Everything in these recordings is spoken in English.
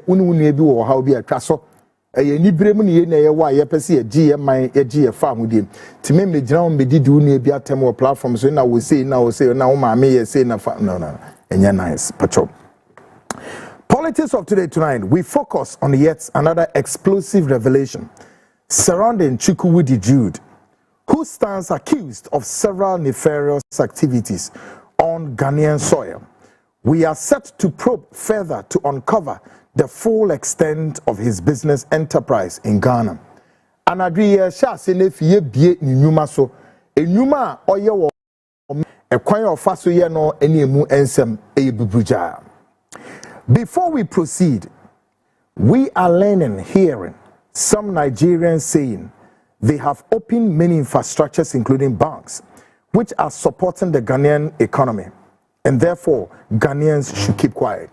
unu ebi wo ha obi atwa so ni bremu ne ye na ye wa ye pese ye gi ye man ye gi ye fa hodiem ti me megina on bedidi unu ebi atem wo platform so na wo say na wo ma me ye say na fa no enya nice pacho. Politics of today tonight, we focus on yet another explosive revelation surrounding Chukwudi Jude, who stands accused of several nefarious activities on Ghanaian soil. We are set to probe further to uncover the full extent of his business enterprise in Ghana. Anadri sha se ne fie bie ni nyuma so enyuma oye wo ekwan ofaso ye no ene emu ensem ebubuja. Before we proceed, we are hearing some Nigerians saying they have opened many infrastructures, including banks, which are supporting the Ghanaian economy, and therefore Ghanaians should keep quiet.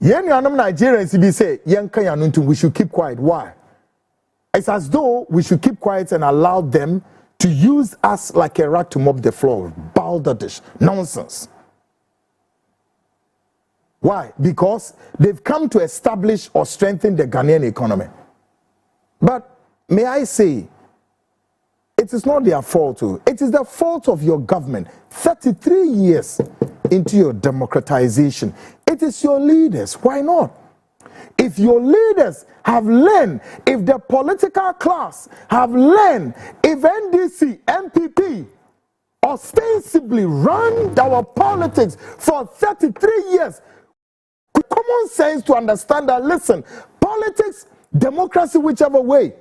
Nigerians be say, we should keep quiet. Why? It's as though we should keep quiet and allow them to use us like a rat to mop the floor. Balderdish nonsense. Why? Because they've come to establish or strengthen the Ghanaian economy. But may I say, it is not their fault. It is the fault of your government. 33 years into your democratization. It is your leaders. Why not? If your leaders have learned, if the political class have learned, if NDC, MPP, ostensibly run our politics for 33 years, common sense to understand that, listen, politics, democracy, whichever way,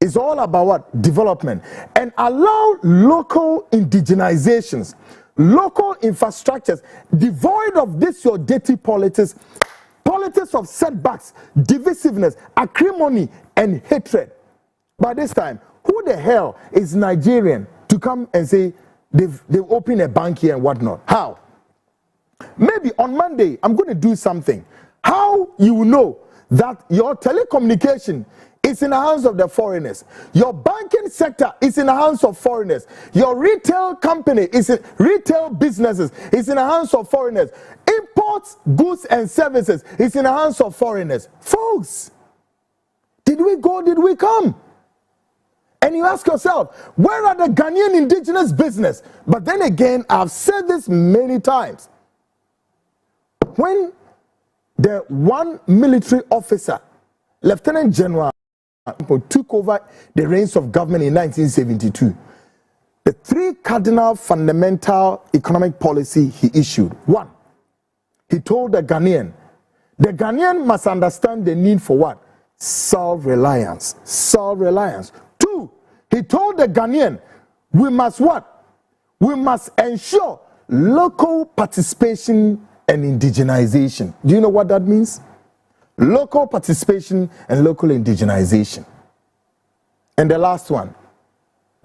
is all about what? Development. And allow local indigenizations, local infrastructures, devoid of this your dirty politics, politics of setbacks, divisiveness, acrimony, and hatred. By this time, who the hell is Nigerian to come and say they've opened a bank here and whatnot? How? Maybe on Monday, I'm going to do something. How you know that your telecommunication is in the hands of the foreigners, your banking sector is in the hands of foreigners, your retail company is in, retail businesses is in the hands of foreigners, imports, goods and services is in the hands of foreigners. Folks, did we go, did we come? And you ask yourself, where are the Ghanaian indigenous business? But then again, I've said this many times. When the one military officer, Lieutenant General, took over the reins of government in 1972, the three cardinal fundamental economic policy he issued. One, he told the Ghanaian must understand the need for what? Self-reliance. Self-reliance. Two, he told the Ghanaian, we must what? We must ensure local participation and indigenization. Do you know what that means? Local participation and local indigenization. And the last one,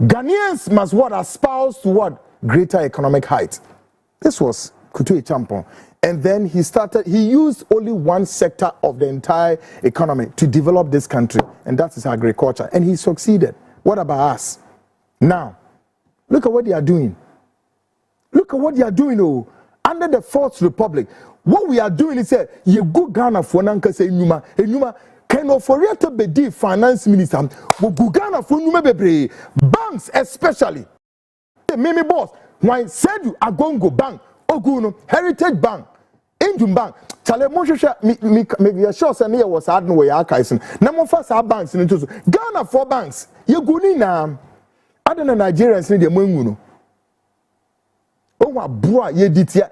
Ghanaians must what? Espouse to what? Greater economic height. This was Kutu Champon. And then he used only one sector of the entire economy to develop this country, and that is agriculture. And he succeeded. What about us? Now, look at what they are doing. Look at what they are doing, oh. Under the Fourth Republic, what we are doing is say, you go Ghana for nanka say Numa, can offer to be the finance minister, we go Ghana for Numa bebre, banks especially. The Mimi boss, when said you are going to go bank, Oguno, Heritage Bank, Indian Bank, Chale Moshe, maybe a short and here was adding way archives. Number first our banks in Ghana for banks. You go in now. Other than Nigerians need the Munguno. Oh, my boy, ye did ya.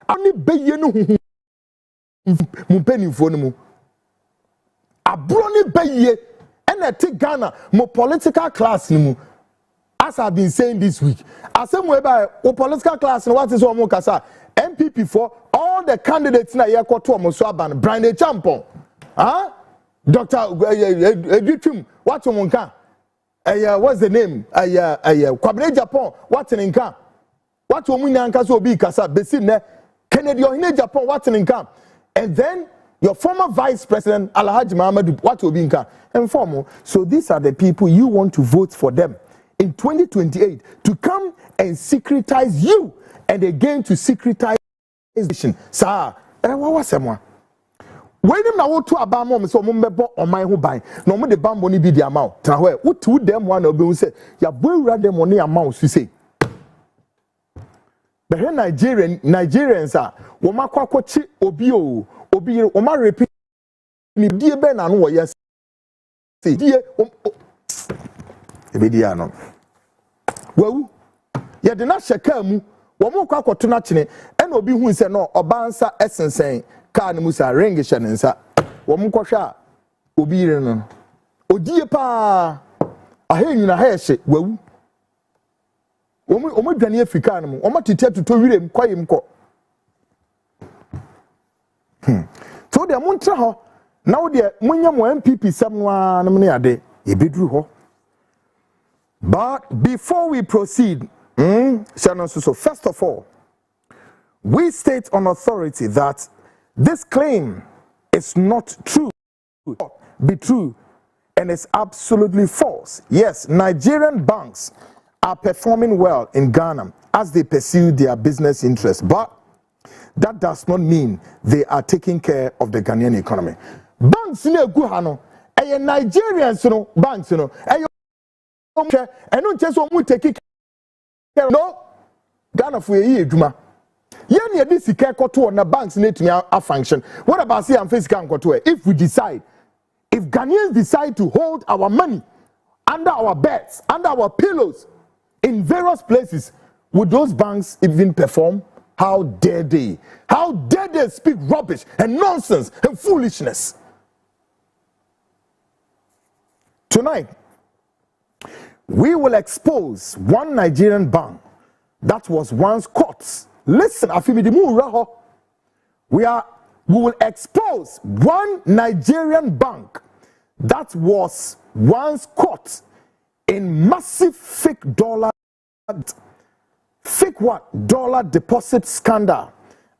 Only be ye no penny for no. A brony be ye, and I take Ghana, more political class no. As I've been saying this week, as some way by political class and what is all Mokasa, MPP for all the candidates na ye kwato Moswaban, Brian Champon, Dr. Editum, what you monka? What's the name? Kwabre Japan, what's in income? What woman Yankaso be Kasa, Besine, Kennedy or in Japan, what's in income? And then your former vice president, Alhaji Mohammed, what will be income? And formal. So these are the people you want to vote for them in 2028 to come and secretize you and again to secretize. Sir, What was someone? When him na wo to aba mom so mo mbebo oman ho ban na mo de bambo ni bi di amount tra ho wo tu dem one obi hu say ya boewura dem oni amount su say but here Nigerians are wo makwakochi obi wo ma repeat ni die be na no wo yes say die e be dia no wawu ye de na sheka mu wo mo kwakoto na chene e na obi hu say no obansa esensen ka ne musa ring shanensa wo mkwohwa obi ire no odie pa ahenyu na hehye wawu wo dwane Africa no wo matete to wirem kwayem ko to de montra ho na wo de munya mo MPP sam no a no ne ade e beduru ho. But before we proceed, so first of all, we state on authority that this claim is not true, be true, and it's absolutely false. Yes, Nigerian banks are performing well in Ghana as they pursue their business interests, but that does not mean they are taking care of the Ghanaian economy. Banks in Guhano, Nigerians, banks, and don't just want to take care of no Ghana for a year, Juma. Yen this koto na banks need to function. What about say and physical koto? If we decide, if Ghanaians decide to hold our money under our beds, under our pillows, in various places, would those banks even perform? How dare they? How dare they speak rubbish and nonsense and foolishness? Tonight, we will expose one Nigerian bank that was once caught. Listen, we will expose one Nigerian bank that was once caught in massive fake dollar deposit scandal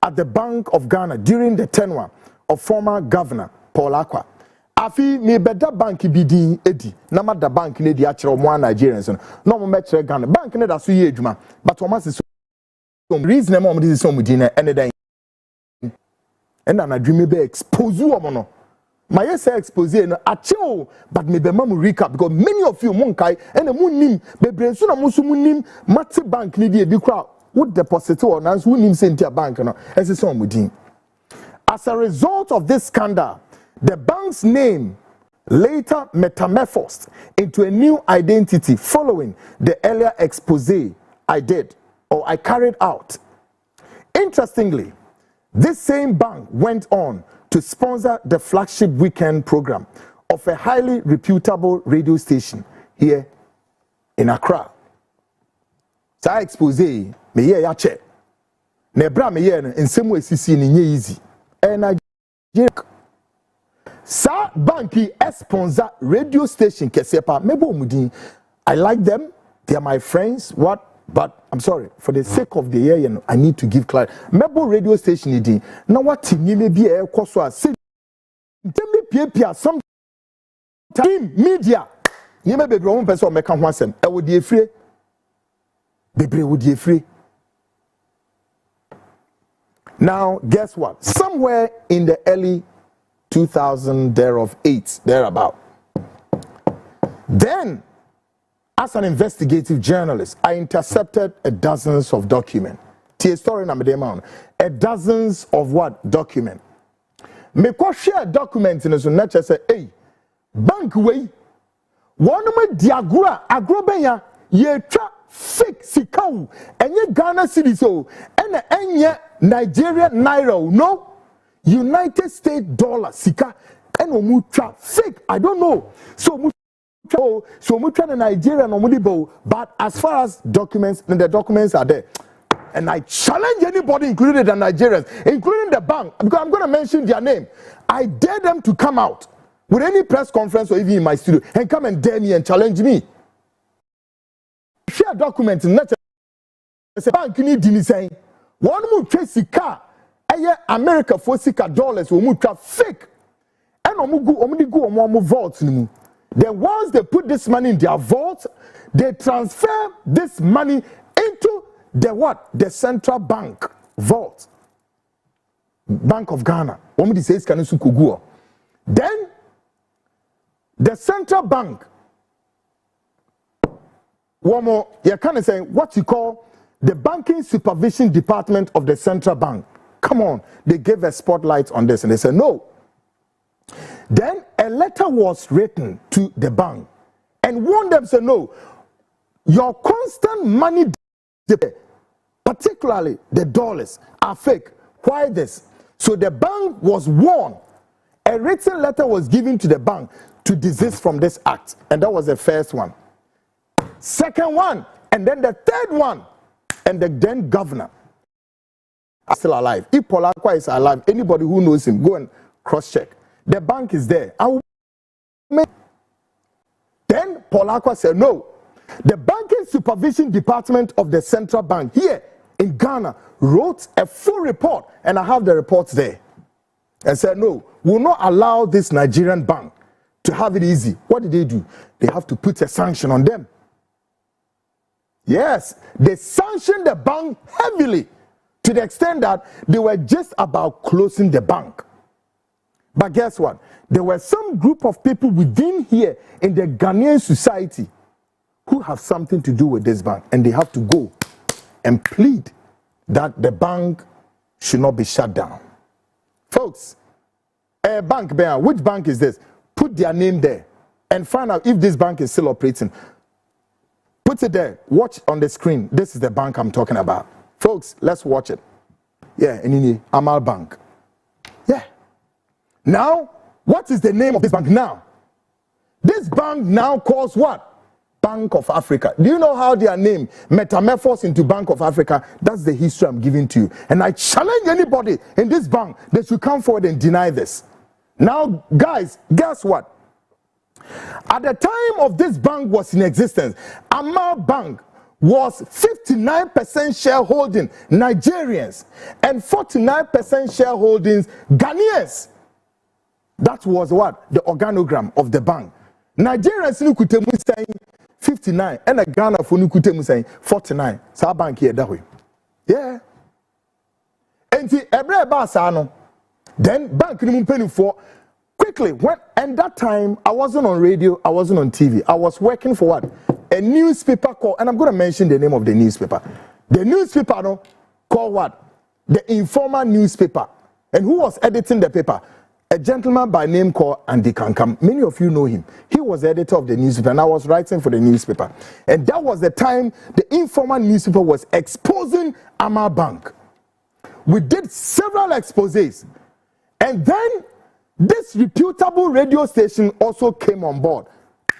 at the Bank of Ghana during the tenure of former governor Paul Akwa. Afi me beda bank bidi edi na ma da bank ne di akere omo Nigerians no mo mekere Ghana bank ne da so ye adwuma but o ma se so reason am this is some di na ene dan and na adwuma be expose omo no my yes expose no achew but me be ma mu recap because many of you mon kai ene mu nim bebre so na mo so mu nim mate bank ne di e bi kra wo deposit or na so nim sentia bank no ese so omo din. As a result of this scandal, the bank's name later metamorphosed into a new identity following the earlier expose I carried out. Interestingly, this same bank went on to sponsor the flagship weekend program of a highly reputable radio station here in Accra. Sa expose me ye ya che. Na bra me ye no nsemu esisi ni nye easy. Nigeria Sa banki sponsor radio station kesepa mebo mudin. I like them, they are my friends, but I'm sorry, for the sake of the year, you know, I need to give clarity. Mebo radio station idi. Now what tinye me be e kwaso a say tell me some time media. Ni me bebre won person meka ho asem. E wo die free. Bebre wo die free. Now, guess what? Somewhere in the early 2000 thereabout. Then, as an investigative journalist, I intercepted dozens of documents. A dozens of what document? Me ko share documents in so na say, hey, bank way. One me diagura agrobenya ye twa fake sikawu enye Ghana cedi so ene enye Nigerian naira no United States dollar sika ene omu twa fake I don't know so mu twa na Nigeria no mudibo but as far as documents the documents are there and I challenge anybody including the Nigerians including the bank because I'm going to mention their name. I dare them to come out with any press conference or even in my studio and come and dare me and challenge me. Share documents in that bank need dini saying one mu tracy car America for $6 we mu tra fake and omu vault ni mu. Then once they put this money in their vault, they transfer this money into the what? The central bank vault. Bank of Ghana. Woman di says kanu su kogu. Then the central bank, one more, you can say what you call the banking supervision department of the central bank. Come on, they gave a spotlight on this and they said no. Then a letter was written to the bank and warned them, said no, your constant money, particularly the dollars, are fake. Why this? So the bank was warned. A written letter was given to the bank to desist from this act, and that was the first one. Second one, and then the third one, and the then governor are still alive. If Paul Akwa is alive, anybody who knows him, go and cross-check. The bank is there. Then Paul Akwa said, no, the banking supervision department of the central bank here in Ghana wrote a full report, and I have the reports there, and said, no, we will not allow this Nigerian bank to have it easy. What did they do? They have to put a sanction on them. Yes, they sanctioned the bank heavily to the extent that they were just about closing the bank. But guess what? There were some group of people within here in the Ghanaian society who have something to do with this bank, and they have to go and plead that the bank should not be shut down. Folks, a bank bear, which bank is this? Put their name there and find out if this bank is still operating. Put it there. Watch on the screen. This is the bank I'm talking about. Folks, let's watch it. Yeah, in Amal Bank. Yeah. Now, what is the name of this bank now? This bank now calls what? Bank of Africa. Do you know how their name metamorphosed into Bank of Africa? That's the history I'm giving to you. And I challenge anybody in this bank that should come forward and deny this. Now, guys, guess what? At the time of this bank was in existence, Amal Bank was 59% shareholding Nigerians and 49% shareholding Ghanaians. That was what? The organogram of the bank. Nigerians in Kutemu saying 59 and a Ghana for Nukutemu saying 49. So bank here that way. Yeah. And the Ebre Basano. Then bank penny for quickly when and that time I wasn't on radio, I wasn't on TV. I was working for what? A newspaper called, and I'm going to mention the name of the newspaper. The newspaper called what? The Informer newspaper. And who was editing the paper? A gentleman by name called Andy Kankam. Many of you know him. He was the editor of the newspaper, and I was writing for the newspaper. And that was the time the Informer newspaper was exposing Amal Bank. We did several exposés. And then this reputable radio station also came on board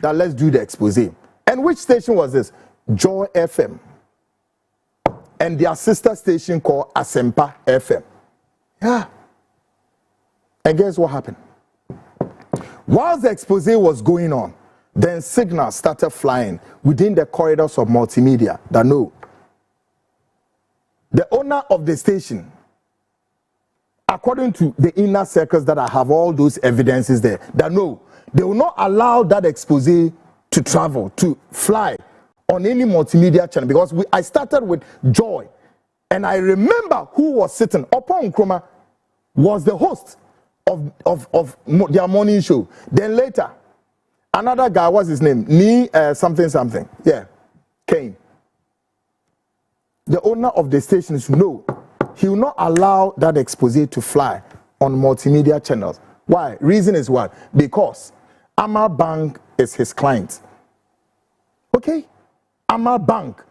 that let's do the exposé. And which station was this? Joy FM. And their sister station called Asempa FM. Yeah. And guess what happened? Whilst the exposé was going on, then signals started flying within the corridors of multimedia that no, the owner of the station, according to the inner circles that I have all those evidences there, that no, they will not allow that exposé to travel, to fly on any multimedia channel, because I started with Joy, and I remember who was sitting. Upon Nkrumah was the host of their morning show. Then later, another guy, what's his name? Something. Yeah, Kane. The owner of the station should know he will not allow that exposé to fly on multimedia channels. Why? Reason is what? Because Amal Bank is his client. Okay? Amal Bank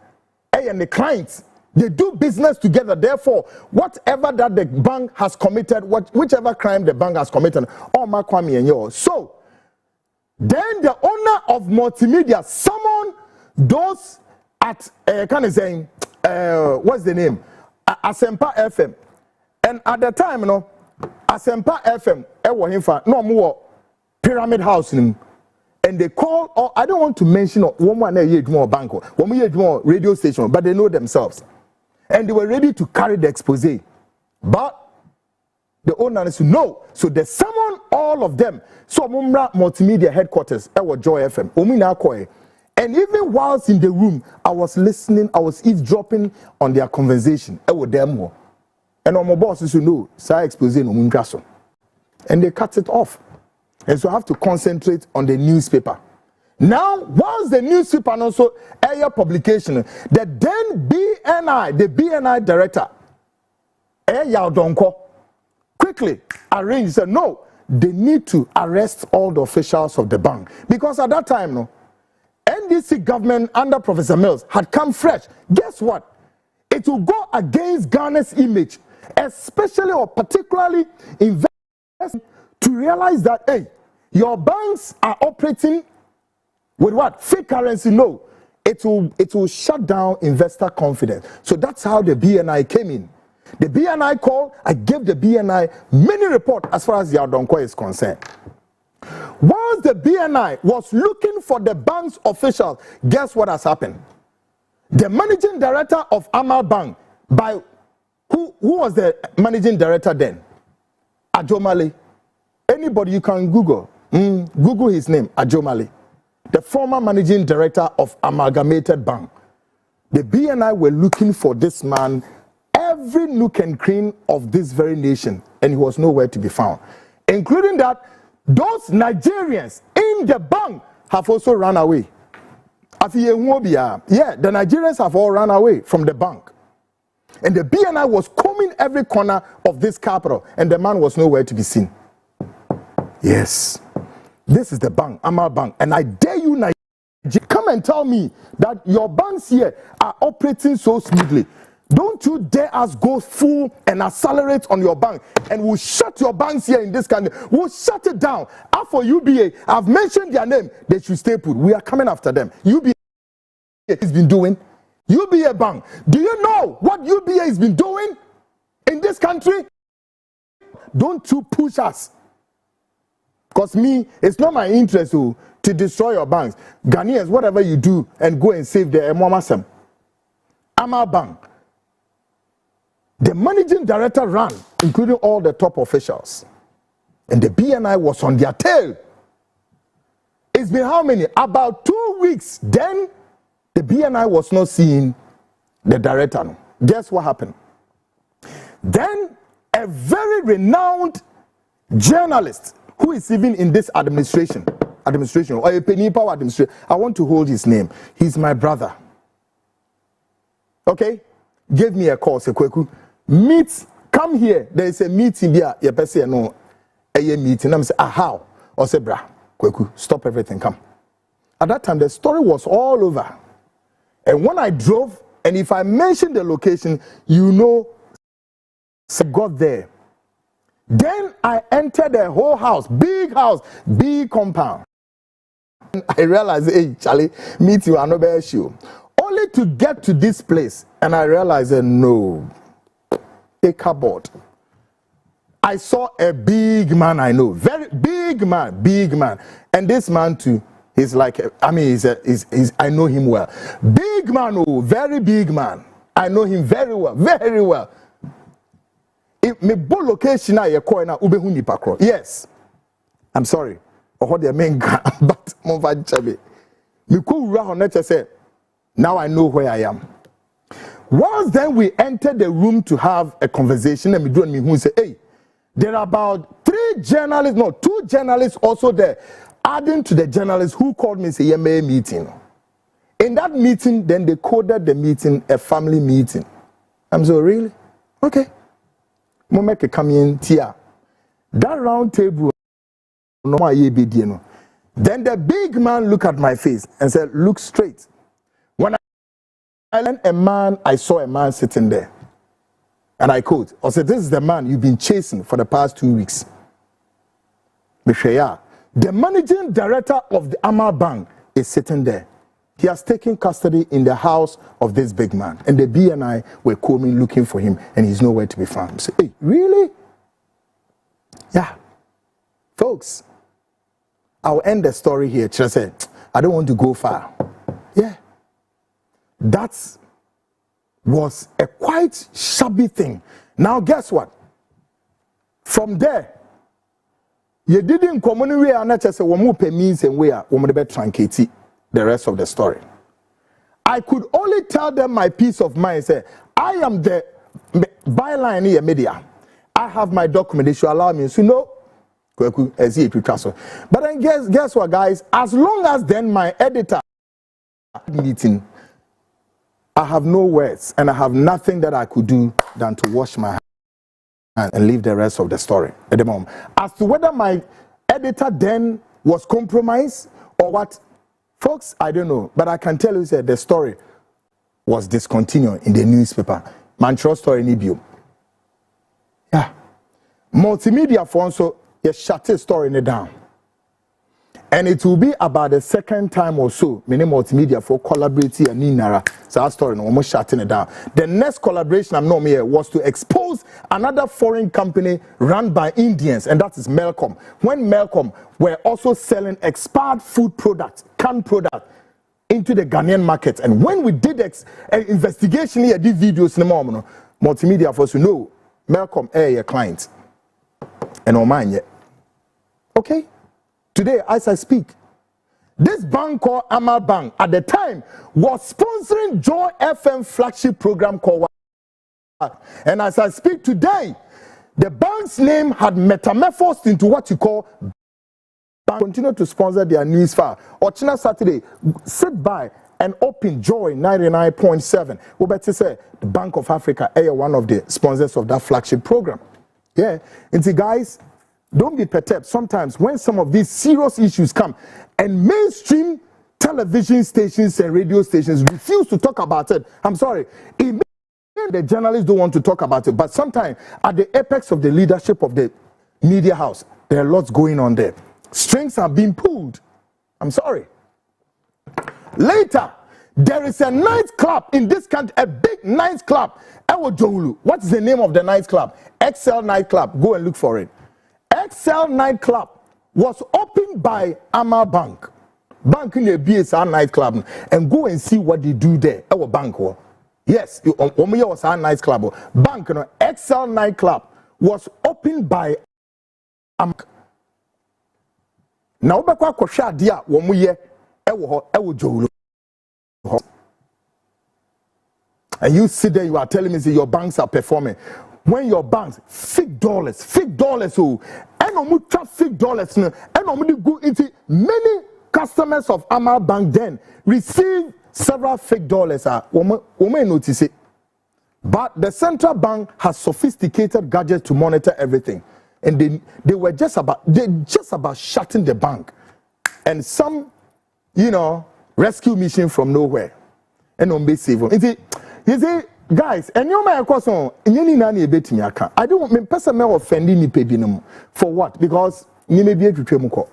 and the clients, they do business together. Therefore, whatever that the bank has committed, whichever crime the bank has committed, all my Kwame and yours. So, then the owner of multimedia summoned those at, what's the name? Asempa FM. And at the time, Asempa FM, no more Pyramid House. And they call, or I don't want to mention one bank, one radio station, but they know themselves. And they were ready to carry the exposé. But the owner said no. So they summoned all of them. So Mumra Multimedia headquarters, Joy FM, and even whilst in the room, I was listening, I was eavesdropping on their conversation. And on my bosses who know, say exposing on Mungaso. And they cut it off. And so I have to concentrate on the newspaper. Now, once the newspaper and also air publication, the then BNI, the BNI director, Donko, quickly arranged, said, no, they need to arrest all the officials of the bank. Because at that time, no, NDC government under Professor Mills had come fresh. Guess what? It will go against Ghana's image, especially or particularly investors to realize that, hey, your banks are operating with what? Fake currency? No. It will shut down investor confidence. So that's how the BNI came in. The BNI called, I gave the BNI many reports as far as the Yaudonko is concerned. Once the BNI was looking for the bank's officials, guess what has happened? The managing director of Amal Bank, by who was the managing director then? Ajomale. Anybody you can Google. Google his name, Ajomale. The former managing director of Amalgamated Bank. The BNI were looking for this man every nook and cranny of this very nation, and he was nowhere to be found. Including that, those Nigerians in the bank have also run away. Yeah, the Nigerians have all run away from the bank. And the BNI was combing every corner of this capital, and the man was nowhere to be seen. Yes. This is the bank, Amal Bank, and I dare you, Nigeria, come and tell me that your banks here are operating so smoothly. Don't you dare us go full and accelerate on your bank, and we'll shut your banks here in this country. We'll shut it down. As for UBA, I've mentioned their name. They should stay put. We are coming after them. UBA has been doing. UBA Bank. Do you know what UBA has been doing in this country? Don't you push us. Because me, it's not my interest to destroy your banks. Ghanaians, whatever you do, and go and save the Mwamasem. Amal Bank. The managing director ran, including all the top officials. And the BNI was on their tail. It's been how many? About 2 weeks. Then, the BNI was not seeing the director. Guess what happened? Then, a very renowned journalist who is even in this administration, or a penny power administration. I want to hold his name. He's my brother. Okay? Give me a call, say, Kwaku. Meet, come here. There is a meeting there. You say, no, a meeting. I'm say, how? Or say, bra, Kwaku, stop everything, come. At that time, the story was all over. And when I drove, and if I mention the location, you know, I got there. Then I entered the whole house, big compound. I realized, hey, Charlie, meet you, another issue. Only to get to this place, and I realized, no, a cupboard. I saw a big man I know, very big man. And this man too, he's like, I mean, I know him well. Big man, oh, very big man. I know him very well. If me bo location na ye call na ube hu nipa kro. Yes. I'm sorry. Oho de menga but mo va chabe. Me ko wura ho na say now I know where I am. Once then we entered the room to have a conversation and me do and me who say, hey, there are about 2 journalists also there, adding to the journalists who called me say yeme meeting. In that meeting, then they coded the meeting a family meeting. I'm so really? Okay. Mo make a come in tia. That round table, no more ye. Then the big man looked at my face and said, look straight. When I learned I saw a man sitting there. And I quote, I said, this is the man you've been chasing for the past 2 weeks. The managing director of the Amal Bank is sitting there. He has taken custody in the house of this big man. And the BNI were coming looking for him, and he's nowhere to be found. So, hey, really? Yeah. Folks, I'll end the story here. Just say, I don't want to go far. Yeah. That was a quite shabby thing. Now, guess what? From there, you didn't come anywhere and just say, "Womu pe means and we are truncate the rest of the story." I could only tell them my peace of mind. Say, I am the byline here media. I have my document. They should allow me to know. Kwaku, but then guess what, guys? As long as then my editor meeting, I have no words and I have nothing that I could do than to wash my hands and leave the rest of the story at the moment. As to whether my editor then was compromised or what, folks, I don't know. But I can tell you that the story was discontinued in the newspaper. Mantra story Nibio. Yeah. Multimedia for also you shut the story down. And it will be about the second time or so, many multimedia for collaborating and Ninara. So that story no almost shutting it down. The next collaboration I'm not here was to expose another foreign company run by Indians, and that is Melcom. When Melcom were also selling expired food products, canned products, into the Ghanaian market. And when we did investigation here, did videos in the moment, multimedia for us to know Melcom your client. And on mine yet. Okay? Today, as I speak, this bank called Amal Bank at the time was sponsoring Joy FM flagship program called. And as I speak today, the bank's name had metamorphosed into what you call bank. Continue to sponsor their news file. Ochina Saturday, sit by and open Joy 99.7. We better say the Bank of Africa is one of the sponsors of that flagship program. Yeah, and see, guys, don't be perturbed. Sometimes when some of these serious issues come and mainstream television stations and radio stations refuse to talk about it, I'm sorry, it may the journalists don't want to talk about it, but sometimes at the apex of the leadership of the media house, there are lots going on there. Strings are being pulled. I'm sorry. Later, there is a nightclub in this country, a big nightclub. What's the name of the nightclub? XL Nightclub. Go and look for it. XL Nightclub was opened by Amal Bank. Bank in the BSR nightclub. And go and see what they do there. Our bank. Yes, was our nightclub. Bank, XL Nightclub was opened by Amal. Now, Bakwa Kosha Dia, Womuye, Ewo Jolo. And you sit there, you are telling me that your banks are performing. When your banks, fake dollars, oh, and fake dollars, and go into many customers of Amal Bank then receive several fake dollars. Notice it. But the central bank has sophisticated gadgets to monitor everything. And they were just about shutting the bank. And some, rescue mission from nowhere. And on base save. You see, guys, and you may question, I don't want me person offending me pedinum. For what? Because you may be able to.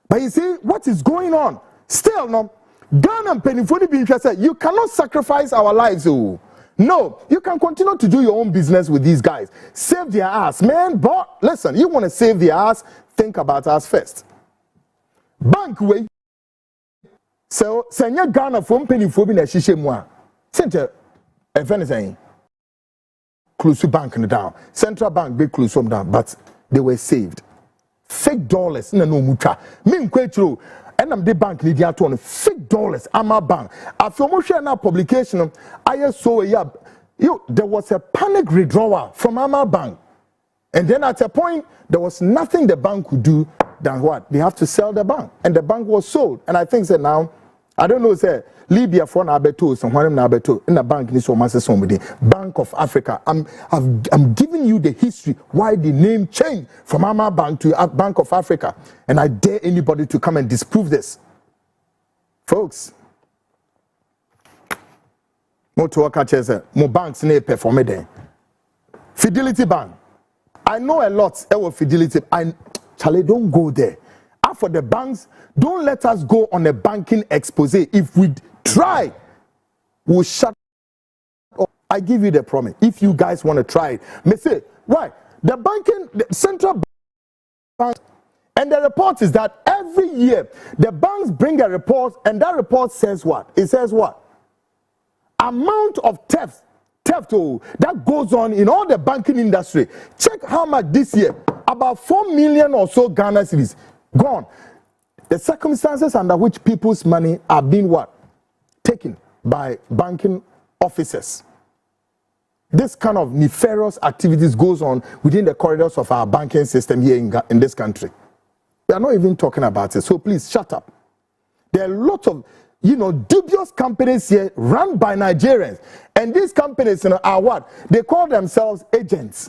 But you see, what is going on? Still, no, Ghana and Penifoni being interested, you cannot sacrifice our lives. Oh. No, you can continue to do your own business with these guys. Save their ass, man. But listen, you want to save their ass, think about us first. Bank way. So, send Ghana from Penifoni and Shishemwa. Center. If anything, close to bank down. Central bank big close from down, but they were saved. Fake dollars, no mucha. Me true. And I'm the bank Lydia to fake dollars. Amal Bank. After almost sharing our publication, I saw there was a panic withdrawal from Amal Bank. And then at a point, there was nothing the bank could do than what? They have to sell the bank. And the bank was sold. And I think that now, I don't know, say, Libya for Nabeto, someone Nabeto, in the bank, this one somebody. Bank of Africa. I'm giving you the history why the name changed from Amal Bank to Bank of Africa. And I dare anybody to come and disprove this. Folks, more catches, more banks near perform there. Fidelity Bank. I know a lot of Fidelity. Charlie, don't go there. For the banks, don't let us go on a banking expose. If we try, we'll shut up. I give you the promise. If you guys want to try it, may say, why? The central bank, and the report is that every year the banks bring a report, and that report says what? It says what? Amount of theft that goes on in all the banking industry. Check how much this year. About 4 million or so Ghana cedis gone. The circumstances under which people's money are being what? Taken by banking officers. this kind of nefarious activities goes on within the corridors of our banking system here in this country. We are not even talking about it. So please shut up. There are a lot of, dubious companies here run by Nigerians. And these companies are what? They call themselves agents.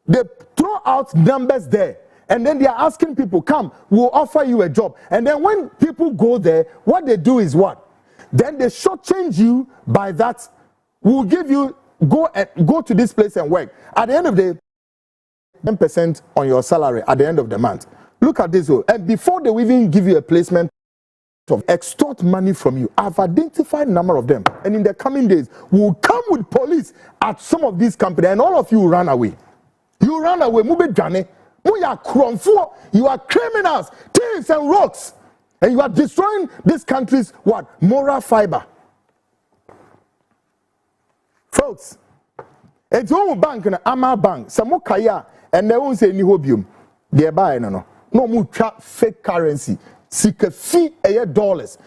They throw out numbers there. And then they are asking people, come, we'll offer you a job. And then when people go there, what they do is what? Then they shortchange you by that. We'll give you, go to this place and work. At the end of the day, 10% on your salary at the end of the month. Look at this. And before they will even give you a placement, of extort money from you. I've identified a number of them. And in the coming days, we'll come with police at some of these companies and all of you run away. You run away. You are criminals, thieves and rogues. And you are destroying this country's what? Moral fiber. Folks, it's one bank in Amal Bank. Samokaya and they won't say ni hobium. They buy no more fake currency. Sika fee $8.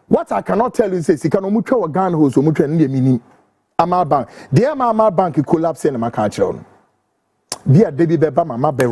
What I cannot tell you is sika no mucha wa Ghana ho so mucha ndi minim Amal Bank. The Amal Bank collapse na maka chiro no. Bia debi beba mama be